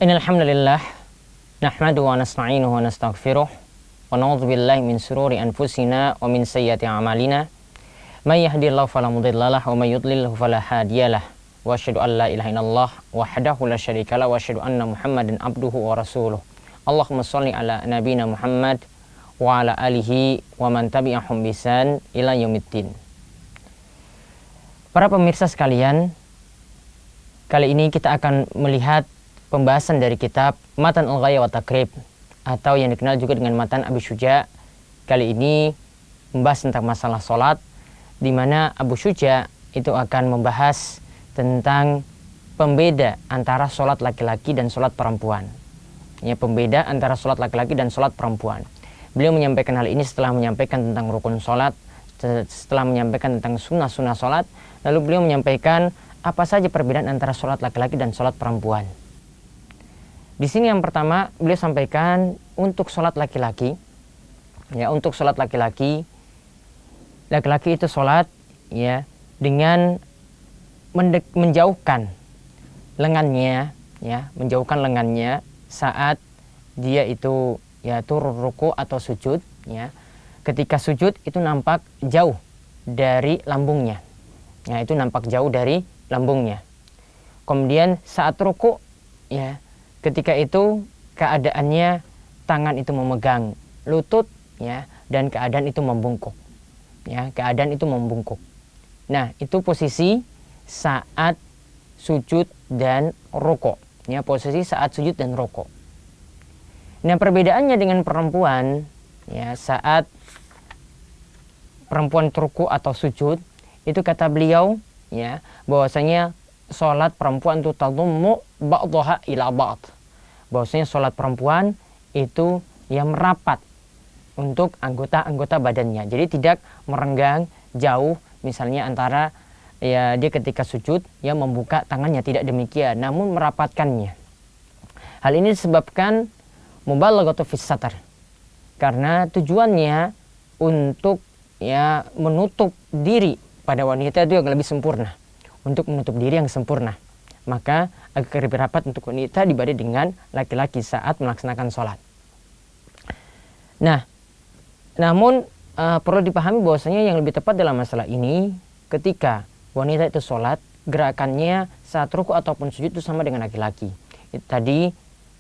Innal hamdalillah nahmaduhu wa nasta'inuhu wa nastaghfiruh wa na'udzu billahi min shururi anfusina wa min sayyiati a'malina. May yahdihillahu fala mudhillalah wa may yudlil fala hadiyalah. Wa asyhadu an la ilaha illallah wahdahu la syarikalah wa asyhadu anna Muhammadan abduhu wa rasuluh. Allahumma shalli ala nabiyyina Muhammad wa ala alihi wa man tabi'ahum bi ihsan ila yaumiddin. Para pemirsa sekalian, kali ini kita akan melihat pembahasan dari kitab Matan Al-Ghaya wa Taqrib atau yang dikenal juga dengan Matan Abi Syuja. Kali ini membahas tentang masalah sholat, di mana Abu Syuja itu akan membahas tentang pembeda antara sholat laki-laki dan sholat perempuan. Ya, pembeda antara sholat laki-laki dan sholat perempuan. Beliau menyampaikan hal ini setelah menyampaikan tentang rukun sholat, setelah menyampaikan tentang sunnah-sunnah sholat, lalu beliau menyampaikan apa saja perbedaan antara sholat laki-laki dan sholat perempuan. Di sini yang pertama beliau sampaikan untuk sholat laki-laki, ya, untuk sholat laki-laki itu sholat, ya, dengan menjauhkan lengannya, ya, menjauhkan lengannya saat dia itu ya turun ruku atau sujud, ya. Ketika sujud itu nampak jauh dari lambungnya, ya, itu nampak jauh dari lambungnya. Kemudian saat ruku, ya, ketika itu keadaannya tangan itu memegang lutut, ya, dan keadaan itu membungkuk, ya, keadaan itu membungkuk. Nah, itu posisi saat sujud dan rukuk, ya, posisi saat sujud dan rukuk. Nah, perbedaannya dengan perempuan, ya, saat perempuan rukuk atau sujud itu kata beliau, ya, bahwasanya sholat perempuan itu tadummu ba'daha ila ba'd. Bahwasanya sholat perempuan itu yang merapat untuk anggota-anggota badannya. Jadi tidak merenggang jauh, misalnya antara, ya, dia ketika sujud ya membuka tangannya, tidak demikian, namun merapatkannya. Hal ini disebabkan mubalaghatu fis satar. Karena tujuannya untuk, ya, menutup diri pada wanita itu yang lebih sempurna, untuk menutup diri yang sempurna. Maka agak lebih rapat untuk wanita dibanding dengan laki-laki saat melaksanakan sholat. Nah, namun perlu dipahami bahwasanya yang lebih tepat dalam masalah ini, ketika wanita itu sholat, gerakannya saat ruku ataupun sujud itu sama dengan laki-laki. Tadi,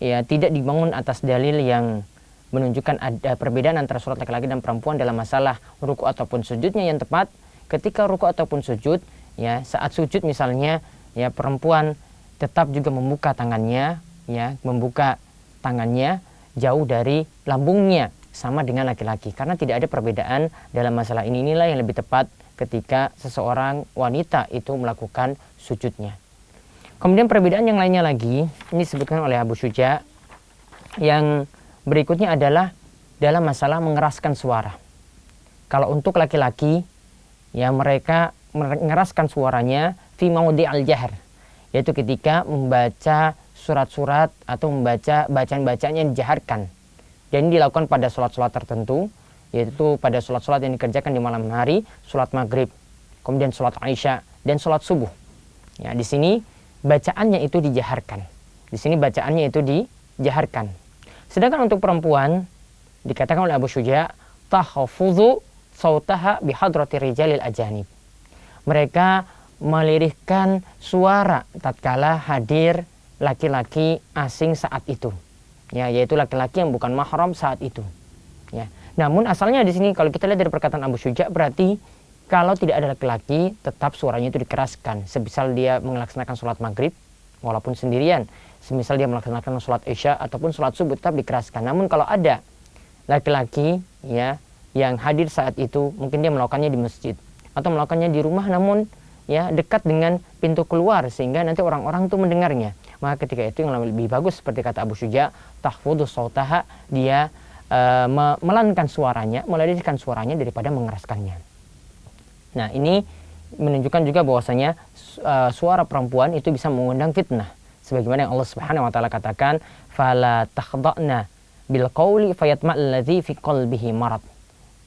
ya, tidak dibangun atas dalil yang menunjukkan ada perbedaan antara sholat laki-laki dan perempuan dalam masalah ruku ataupun sujudnya. Yang tepat ketika ruku ataupun sujud, ya, saat sujud misalnya, ya, perempuan tetap juga membuka tangannya, ya, membuka tangannya jauh dari lambungnya sama dengan laki-laki, karena tidak ada perbedaan dalam masalah ini. Inilah yang lebih tepat ketika seseorang wanita itu melakukan sujudnya. Kemudian perbedaan yang lainnya lagi, ini disebutkan oleh Abu Syuja, yang berikutnya adalah dalam masalah mengeraskan suara. Kalau untuk laki-laki, ya, mereka mengeraskan suaranya fi maudhi'al jahr, yaitu ketika membaca surat-surat atau membaca bacaan-bacaan yang dijaharkan. Dan ini dilakukan pada sholat-sholat tertentu, yaitu pada sholat-sholat yang dikerjakan di malam hari, sholat maghrib, kemudian sholat Isya dan sholat subuh. Ya, di sini bacaannya itu dijaharkan. Di sini bacaannya itu dijaharkan. Sedangkan untuk perempuan dikatakan oleh Abu Syuja, tahafudhu sautaha bihadrati rijalil ajanib. Mereka melirihkan suara tatkala hadir laki-laki asing saat itu, ya, yaitu laki-laki yang bukan mahram saat itu, ya. Namun asalnya di sini kalau kita lihat dari perkataan Abu Syuja, berarti kalau tidak ada laki-laki tetap suaranya itu dikeraskan. Semisal dia melaksanakan sholat maghrib walaupun sendirian, semisal dia melaksanakan sholat Isya ataupun sholat subuh, tetap dikeraskan. Namun kalau ada laki-laki, ya, yang hadir saat itu, mungkin dia melakukannya di masjid atau melakukannya di rumah, namun, ya, dekat dengan pintu keluar sehingga nanti orang-orang itu mendengarnya, maka ketika itu yang lebih bagus seperti kata Abu Syuja, tahfudhu sautaha, dia melankan suaranya, melirihkan suaranya daripada mengeraskannya. Nah, ini menunjukkan juga bahwasanya suara perempuan itu bisa mengundang fitnah, sebagaimana yang Allah Subhanahu wa taala katakan, fala takhda'na bil qauli fayatma'al ladzi fi qalbihi marad.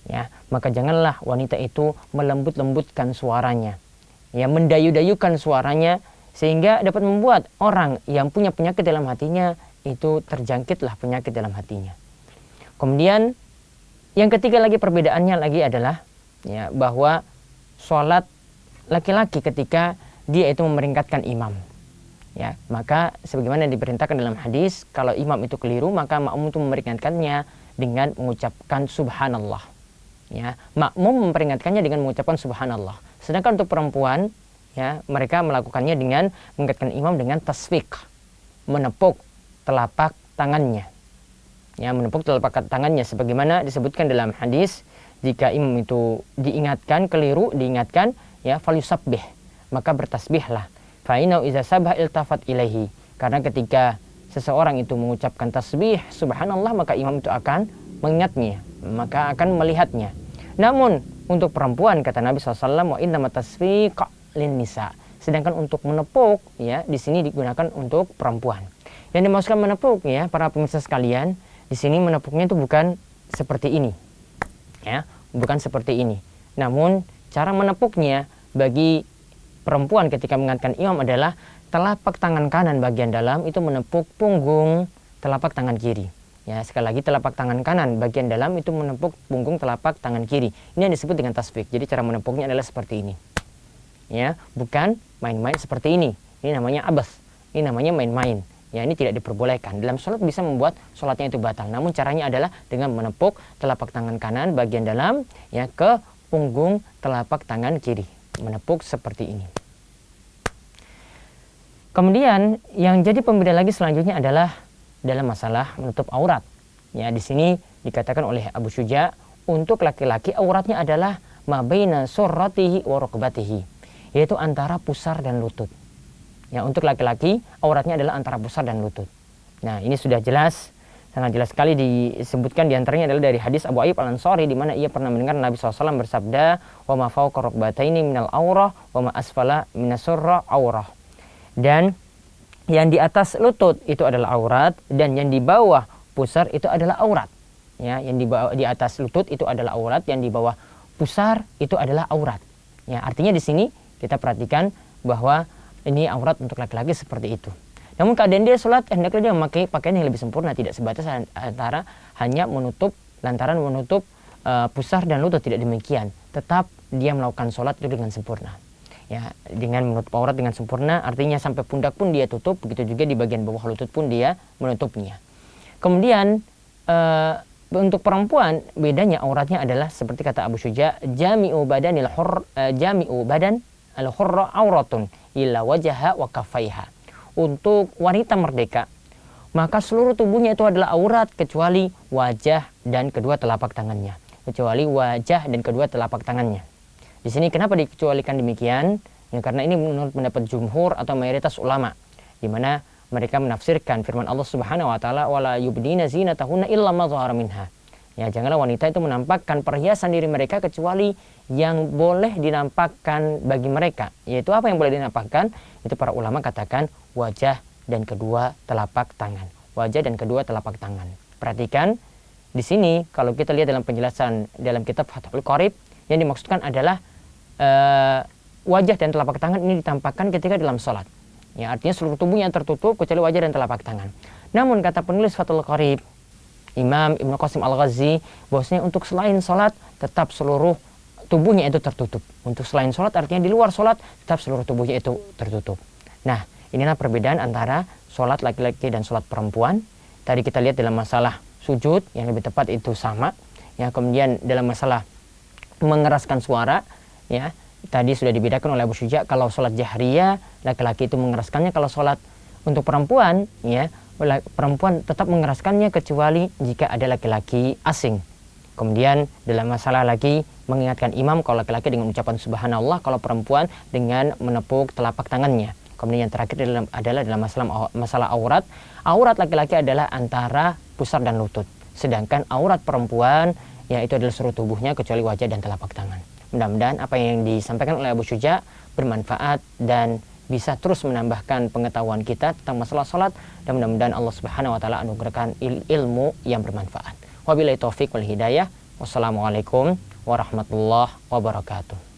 Ya, maka janganlah wanita itu melembut-lembutkan suaranya, ya, mendayu-dayukan suaranya sehingga dapat membuat orang yang punya penyakit dalam hatinya itu terjangkitlah penyakit dalam hatinya. Kemudian yang ketiga lagi perbedaannya lagi adalah ya, bahwa sholat laki-laki ketika dia itu memeringkatkan imam, ya, maka sebagaimana diperintahkan dalam hadis, kalau imam itu keliru maka makmum itu memperingatkannya dengan mengucapkan subhanallah. Ya, makmum memperingatkannya dengan mengucapkan subhanallah. Sedangkan untuk perempuan, ya, mereka melakukannya dengan mengingatkan imam dengan tasfiq, menepuk telapak tangannya. Ya, menepuk telapak tangannya sebagaimana disebutkan dalam hadis, jika imam itu diingatkan keliru, diingatkan, ya, falyusabbih, maka bertasbihlah. Fa innahu idza sabah iltafat ilaihi, karena ketika seseorang itu mengucapkan tasbih subhanallah, maka imam itu akan mengingatnya, maka akan melihatnya. Namun untuk perempuan, kata Nabi SAW, wa innamat tasfiq lin nisa, sedangkan untuk menepuk, ya, di sini digunakan untuk perempuan. Yang dimaksudkan menepuk, ya, para pemirsa sekalian, di sini menepuknya itu bukan seperti ini, ya, bukan seperti ini. Namun cara menepuknya bagi perempuan ketika mengingatkan imam adalah telapak tangan kanan bagian dalam itu menepuk punggung telapak tangan kiri. Ya, sekali lagi, telapak tangan kanan bagian dalam itu menepuk punggung telapak tangan kiri. Ini yang disebut dengan tasfiq. Jadi cara menepuknya adalah seperti ini. Ya, bukan main-main seperti ini. Ini namanya abas. Ini namanya main-main. Ya, ini tidak diperbolehkan. Dalam sholat bisa membuat sholatnya itu batal. Namun caranya adalah dengan menepuk telapak tangan kanan bagian dalam, ya, ke punggung telapak tangan kiri. Menepuk seperti ini. Kemudian yang jadi pembeda lagi selanjutnya adalah dalam masalah menutup aurat. Ya, di sini dikatakan oleh Abu Syuja, untuk laki-laki auratnya adalah ma baina surratihi wa rukbatihi, yaitu antara pusar dan lutut. Ya, untuk laki-laki auratnya adalah antara pusar dan lutut. Nah, ini sudah jelas, sangat jelas sekali disebutkan, diantaranya adalah dari hadis Abu Ayyub Al-Ansari, di mana ia pernah mendengar Nabi SAW bersabda, wa ma fawqa rukbataini minal aurah wa ma asfala minas surra aurah. Dan yang di atas lutut itu adalah aurat, dan yang di bawah pusar itu adalah aurat. Ya, yang di atas lutut itu adalah aurat, yang di bawah pusar itu adalah aurat. Ya, artinya di sini kita perhatikan bahwa ini aurat untuk laki-laki seperti itu. Namun keadaan dia sholat, hendaknya dia memakai pakaian yang lebih sempurna, tidak sebatas antara hanya lantaran menutup pusar dan lutut, tidak demikian. Tetap dia melakukan sholat itu dengan sempurna. Ya, dengan menutup aurat dengan sempurna, artinya sampai pundak pun dia tutup, begitu juga di bagian bawah lutut pun dia menutupnya. Kemudian untuk perempuan bedanya auratnya adalah seperti kata Abu Syuja, jami'u badan al-hurra auratun illa wajha wa kaffaiha. Untuk wanita merdeka, maka seluruh tubuhnya itu adalah aurat kecuali wajah dan kedua telapak tangannya. Kecuali wajah dan kedua telapak tangannya. Di sini kenapa dikecualikan demikian? Ya, karena ini menurut pendapat jumhur atau mayoritas ulama, di mana mereka menafsirkan firman Allah Subhanahu wa taala, wala yubdina zinatahunna illa ma dhahara minha. Ya, janganlah wanita itu menampakkan perhiasan diri mereka kecuali yang boleh dinampakkan bagi mereka. Yaitu apa yang boleh dinampakkan? Itu para ulama katakan wajah dan kedua telapak tangan. Wajah dan kedua telapak tangan. Perhatikan di sini kalau kita lihat dalam penjelasan dalam kitab Fathul Qorib, yang dimaksudkan adalah wajah dan telapak tangan ini ditampakkan ketika dalam sholat. Ya, artinya seluruh tubuhnya tertutup kecuali wajah dan telapak tangan. Namun kata penulis Fathul Qorib, Imam Ibnu Qasim Al-Ghazi, bahwasanya untuk selain sholat tetap seluruh tubuhnya itu tertutup. Untuk selain sholat artinya di luar sholat tetap seluruh tubuhnya itu tertutup. Nah, inilah perbedaan antara sholat laki-laki dan sholat perempuan. Tadi kita lihat dalam masalah sujud, yang lebih tepat itu sama. Ya, kemudian dalam masalah mengeraskan suara, ya, tadi sudah dibedakan oleh Abu Syuja, kalau sholat jahriyah laki-laki itu mengeraskannya, kalau sholat untuk perempuan, ya, perempuan tetap mengeraskannya kecuali jika ada laki-laki asing. Kemudian dalam masalah lagi mengingatkan imam, kalau laki-laki dengan ucapan subhanallah, kalau perempuan dengan menepuk telapak tangannya. Kemudian yang terakhir adalah dalam masalah aurat. Aurat laki-laki adalah antara pusar dan lutut, sedangkan aurat perempuan yaitu adalah seluruh tubuhnya kecuali wajah dan telapak tangan. Mudah-mudahan apa yang disampaikan oleh Abu Syuja bermanfaat dan bisa terus menambahkan pengetahuan kita tentang masalah salat, dan mudah-mudahan Allah Subhanahu wa taala anugerahkan ilmu yang bermanfaat. Wabillahi taufik wal hidayah. Wassalamualaikum warahmatullahi wabarakatuh.